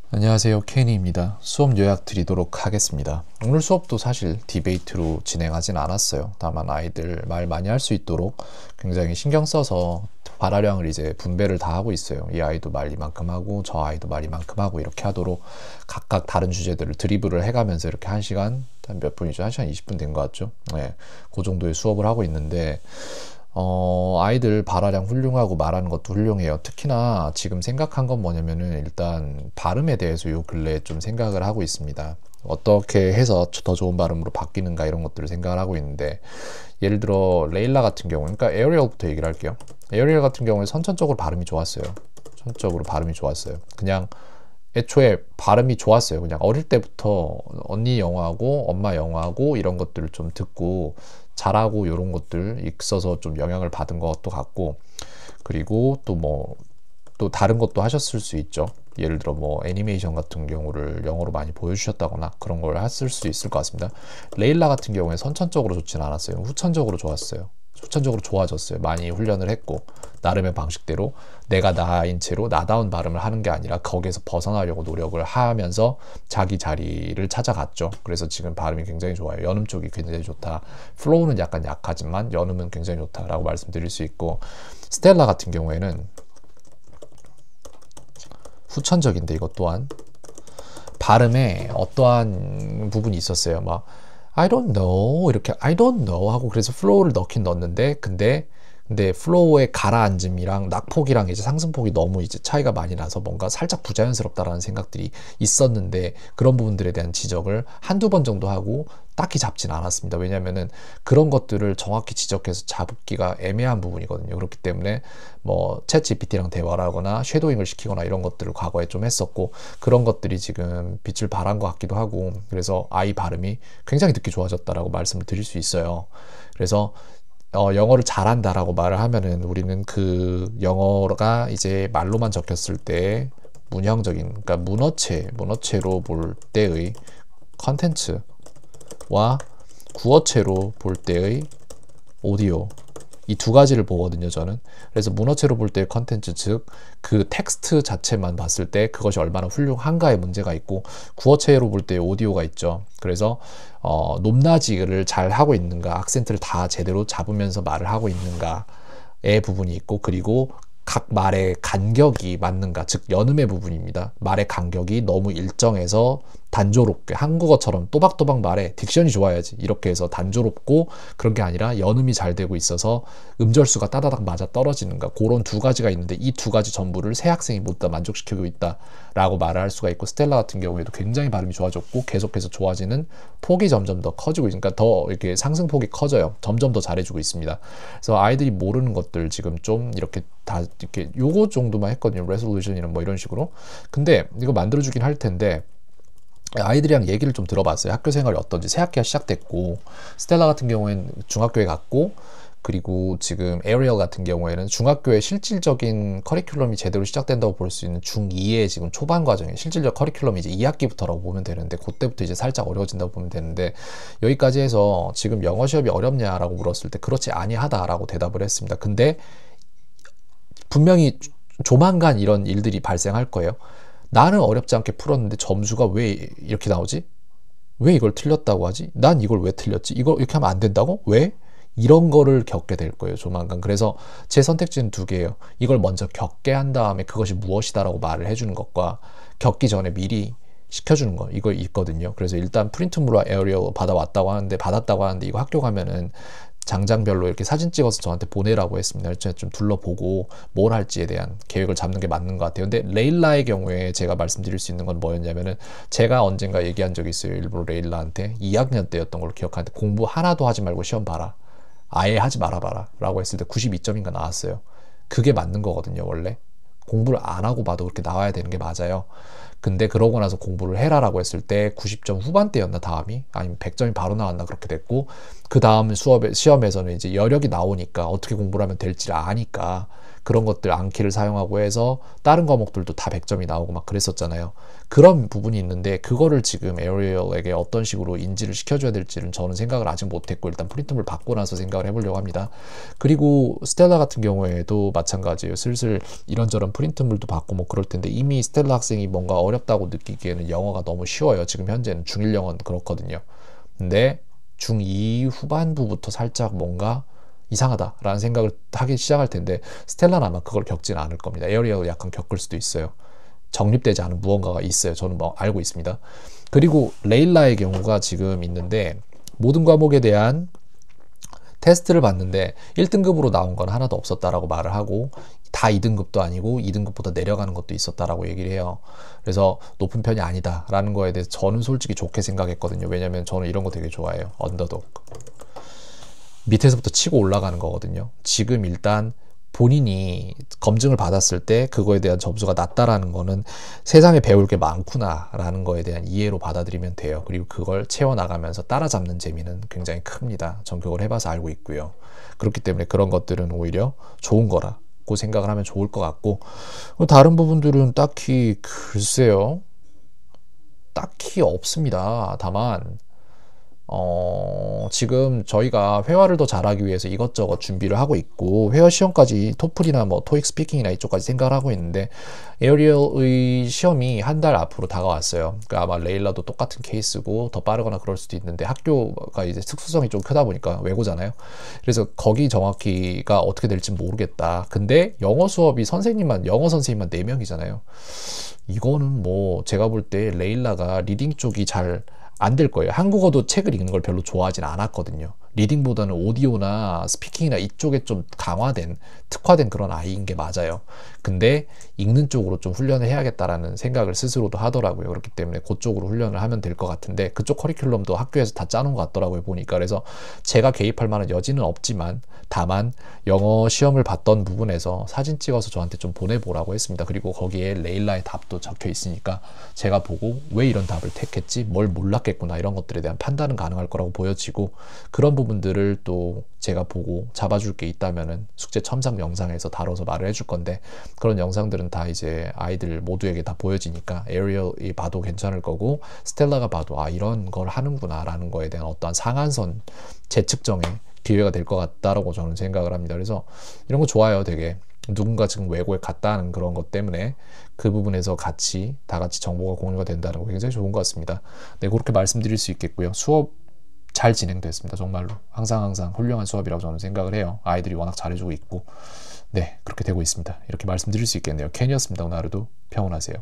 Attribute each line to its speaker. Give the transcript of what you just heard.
Speaker 1: 안녕하세요, 케니입니다. 수업 요약 드리도록 하겠습니다. 오늘 수업도 사실 디베이트로 진행하진 않았어요. 다만 아이들 말 많이 할 수 있도록 굉장히 신경 써서 발화량을 이제 분배를 다 하고 있어요. 이 아이도 말 이만큼 하고 저 아이도 말 이만큼 하고 이렇게 하도록 각각 다른 주제들을 드리블을 해가면서 이렇게 1시간, 몇 분이죠? 1시간 20분 된 것 같죠? 네, 그 정도의 수업을 하고 있는데 아이들 발화량 훌륭하고 말하는 것도 훌륭해요. 특히나 지금 생각한 건 뭐냐면은 일단 발음에 대해서 요 근래에 좀 생각을 하고 있습니다. 어떻게 해서 더 좋은 발음으로 바뀌는가 이런 것들을 생각을 하고 있는데, 예를 들어 레일라 같은 경우, 그러니까 에어리얼부터 얘기를 할게요. 에어리얼 같은 경우에 선천적으로 발음이 좋았어요. 선천적으로 발음이 좋았어요. 그냥 애초에 발음이 좋았어요. 그냥 어릴 때부터 언니 영어하고 엄마 영어하고 이런 것들을 좀 듣고 잘하고 이런 것들 있어서 좀 영향을 받은 것도 같고, 그리고 또 다른 것도 하셨을 수 있죠. 예를 들어 뭐 애니메이션 같은 경우를 영어로 많이 보여주셨다거나 그런 걸 했을 수 있을 것 같습니다. 레일라 같은 경우에 선천적으로 좋지는 않았어요. 후천적으로 좋았어요. 후천적으로 좋아졌어요. 많이 훈련을 했고 나름의 방식대로 내가 나인 채로 나다운 발음을 하는 게 아니라 거기에서 벗어나려고 노력을 하면서 자기 자리를 찾아갔죠. 그래서 지금 발음이 굉장히 좋아요. 연음 쪽이 굉장히 좋다. 플로우는 약간 약하지만 연음은 굉장히 좋다라고 말씀드릴 수 있고, 스텔라 같은 경우에는 후천적인데 이것 또한 발음에 어떠한 부분이 있었어요. 막 I don't know 이렇게 I don't know 하고, 그래서 플로우를 넣긴 넣었는데 근데 플로우의 가라앉음이랑 낙폭이랑 이제 상승폭이 너무 이제 차이가 많이 나서 뭔가 살짝 부자연스럽다라는 생각들이 있었는데, 그런 부분들에 대한 지적을 한두 번 정도 하고 딱히 잡진 않았습니다. 왜냐면은 그런 것들을 정확히 지적해서 잡기가 애매한 부분이거든요. 그렇기 때문에 뭐 챗 GPT랑 대화를 하거나 쉐도잉을 시키거나 이런 것들을 과거에 좀 했었고, 그런 것들이 지금 빛을 발한 것 같기도 하고, 그래서 아이 발음이 굉장히 듣기 좋아졌다라고 말씀을 드릴 수 있어요. 그래서 영어를 잘한다라고 말을 하면은 우리는 그 영어가 이제 말로만 적혔을 때 문형적인, 그러니까 문어체로 볼 때의 컨텐츠와 구어체로 볼 때의 오디오, 이 두 가지를 보거든요, 저는. 그래서 문어체로 볼 때의 컨텐츠, 즉 그 텍스트 자체만 봤을 때 그것이 얼마나 훌륭한가의 문제가 있고, 구어체로 볼 때의 오디오가 있죠. 그래서 높낮이를 잘 하고 있는가, 악센트를 다 제대로 잡으면서 말을 하고 있는가의 부분이 있고, 그리고 각 말의 간격이 맞는가, 즉 연음의 부분입니다. 말의 간격이 너무 일정해서 단조롭게, 한국어처럼 또박또박 말해, 딕션이 좋아야지 이렇게 해서 단조롭고 그런 게 아니라 연음이 잘 되고 있어서 음절수가 따다닥 맞아 떨어지는가, 그런 두 가지가 있는데 이 두 가지 전부를 새 학생이 못 다 만족시키고 있다라고 말을 할 수가 있고, 스텔라 같은 경우에도 굉장히 발음이 좋아졌고 계속해서 좋아지는 폭이 점점 더 커지고 있으니까 더 이렇게 상승폭이 커져요. 점점 더 잘해주고 있습니다. 그래서 아이들이 모르는 것들 지금 좀 이렇게 다 이렇게 요거 정도만 했거든요. 레솔루션이나 뭐 이런 식으로. 근데 이거 만들어주긴 할 텐데 아이들이랑 얘기를 좀 들어봤어요. 학교 생활이 어떤지. 새 학기가 시작됐고, 스텔라 같은 경우에는 중학교에 갔고, 그리고 지금 에리얼 같은 경우에는 중학교의 실질적인 커리큘럼이 제대로 시작된다고 볼 수 있는 중2의 지금 초반 과정에 실질적 커리큘럼이 이제 2학기부터라고 보면 되는데, 그때부터 이제 살짝 어려워진다고 보면 되는데, 여기까지 해서 지금 영어 시험이 어렵냐라고 물었을 때 그렇지 아니하다라고 대답을 했습니다. 근데 분명히 조만간 이런 일들이 발생할 거예요. 나는 어렵지 않게 풀었는데 점수가 왜 이렇게 나오지? 왜 이걸 틀렸다고 하지? 난 이걸 왜 틀렸지? 이걸 이렇게 하면 안 된다고? 왜? 이런 거를 겪게 될 거예요, 조만간. 그래서 제 선택지는 두 개예요. 이걸 먼저 겪게 한 다음에 그것이 무엇이다라고 말을 해주는 것과, 겪기 전에 미리 시켜주는 거, 이거 있거든요. 그래서 일단 프린트물과 에어리얼 받았다고 하는데 이거 학교 가면은 장장별로 이렇게 사진 찍어서 저한테 보내라고 했습니다. 좀 둘러보고 뭘 할지에 대한 계획을 잡는 게 맞는 것 같아요. 근데 레일라의 경우에 제가 말씀드릴 수 있는 건 뭐였냐면은, 제가 언젠가 얘기한 적이 있어요. 일부러 레일라한테 2학년 때였던 걸로 기억하는데, 공부 하나도 하지 말고 시험 봐라, 아예 하지 말아봐라 라고 했을 때 92점인가 나왔어요. 그게 맞는 거거든요. 원래 공부를 안 하고 봐도 그렇게 나와야 되는 게 맞아요. 근데 그러고 나서 공부를 해라라고 했을 때 90점 후반대였나, 다음이 아니면 100점이 바로 나왔나, 그렇게 됐고, 그 다음 시험에서는 이제 여력이 나오니까 어떻게 공부를 하면 될지를 아니까 그런 것들 암키를 사용하고 해서 다른 과목들도 다 100점이 나오고 막 그랬었잖아요. 그런 부분이 있는데 그거를 지금 에어리얼에게 어떤 식으로 인지를 시켜줘야 될지는 저는 생각을 아직 못했고 일단 프린트물 받고 나서 생각을 해보려고 합니다. 그리고 스텔라 같은 경우에도 마찬가지예요. 슬슬 이런저런 프린트물도 받고 뭐 그럴 텐데 이미 스텔라 학생이 뭔가 어렵다고 느끼기에는 영어가 너무 쉬워요. 지금 현재는 중1 영어는 그렇거든요. 근데 중2 후반부부터 살짝 뭔가 이상하다라는 생각을 하기 시작할 텐데 스텔라는 아마 그걸 겪지는 않을 겁니다. 에어리얼을 약간 겪을 수도 있어요. 정립되지 않은 무언가가 있어요. 저는 뭐 알고 있습니다. 그리고 레일라의 경우가 지금 있는데 모든 과목에 대한 테스트를 봤는데 1등급으로 나온 건 하나도 없었다라고 말을 하고 다 2등급도 아니고 2등급보다 내려가는 것도 있었다라고 얘기를 해요. 그래서 높은 편이 아니다라는 거에 대해서 저는 솔직히 좋게 생각했거든요. 왜냐면 저는 이런 거 되게 좋아해요. 언더독. 밑에서부터 치고 올라가는 거거든요. 지금 일단 본인이 검증을 받았을 때 그거에 대한 점수가 낮다라는 거는 세상에 배울 게 많구나 라는 거에 대한 이해로 받아들이면 돼요. 그리고 그걸 채워나가면서 따라잡는 재미는 굉장히 큽니다. 전 그걸 해봐서 알고 있고요. 그렇기 때문에 그런 것들은 오히려 좋은 거라고 생각을 하면 좋을 것 같고, 다른 부분들은 딱히 글쎄요, 딱히 없습니다. 다만 지금 저희가 회화를 더 잘하기 위해서 이것저것 준비를 하고 있고 회화 시험까지 토플이나 뭐 토익 스피킹이나 이쪽까지 생각을 하고 있는데 에어리얼의 시험이 한 달 앞으로 다가왔어요. 그러니까 아마 레일라도 똑같은 케이스고 더 빠르거나 그럴 수도 있는데 학교가 이제 특수성이 좀 크다 보니까 외고잖아요. 그래서 거기 정확히가 어떻게 될지 모르겠다. 근데 영어 수업이 영어 선생님만 4명이잖아요. 이거는 뭐 제가 볼 때 레일라가 리딩 쪽이 잘 안 될 거예요. 한국어도 책을 읽는 걸 별로 좋아하진 않았거든요. 리딩보다는 오디오나 스피킹이나 이쪽에 좀 특화된 그런 아이인 게 맞아요. 근데 읽는 쪽으로 좀 훈련을 해야겠다라는 생각을 스스로도 하더라고요. 그렇기 때문에 그쪽으로 훈련을 하면 될 것 같은데 그쪽 커리큘럼도 학교에서 다 짜놓은 것 같더라고요. 보니까. 그래서 제가 개입할 만한 여지는 없지만 다만 영어 시험을 봤던 부분에서 사진 찍어서 저한테 좀 보내보라고 했습니다. 그리고 거기에 레일라의 답도 적혀 있으니까 제가 보고 왜 이런 답을 택했지? 뭘 몰랐겠구나. 이런 것들에 대한 판단은 가능할 거라고 보여지고 그런 부분들을 또 제가 보고 잡아줄 게 있다면은 숙제 첨삭 영상에서 다뤄서 말을 해줄 건데 그런 영상들은 다 이제 아이들 모두에게 다 보여지니까 에어리얼이 봐도 괜찮을 거고 스텔라가 봐도 아 이런 걸 하는구나 라는 거에 대한 어떠한 상한선 재측정에 기회가 될 것 같다라고 저는 생각을 합니다. 그래서 이런 거 좋아요. 되게 누군가 지금 외고에 갔다 하는 그런 것 때문에 그 부분에서 다 같이 정보가 공유가 된다는 거 굉장히 좋은 것 같습니다. 네, 그렇게 말씀드릴 수 있겠고요. 수업 잘 진행됐습니다. 정말로 항상 훌륭한 수업이라고 저는 생각을 해요. 아이들이 워낙 잘해주고 있고 네, 그렇게 되고 있습니다. 이렇게 말씀드릴 수 있겠네요. 켄이었습니다. 오늘 하루도 평온하세요.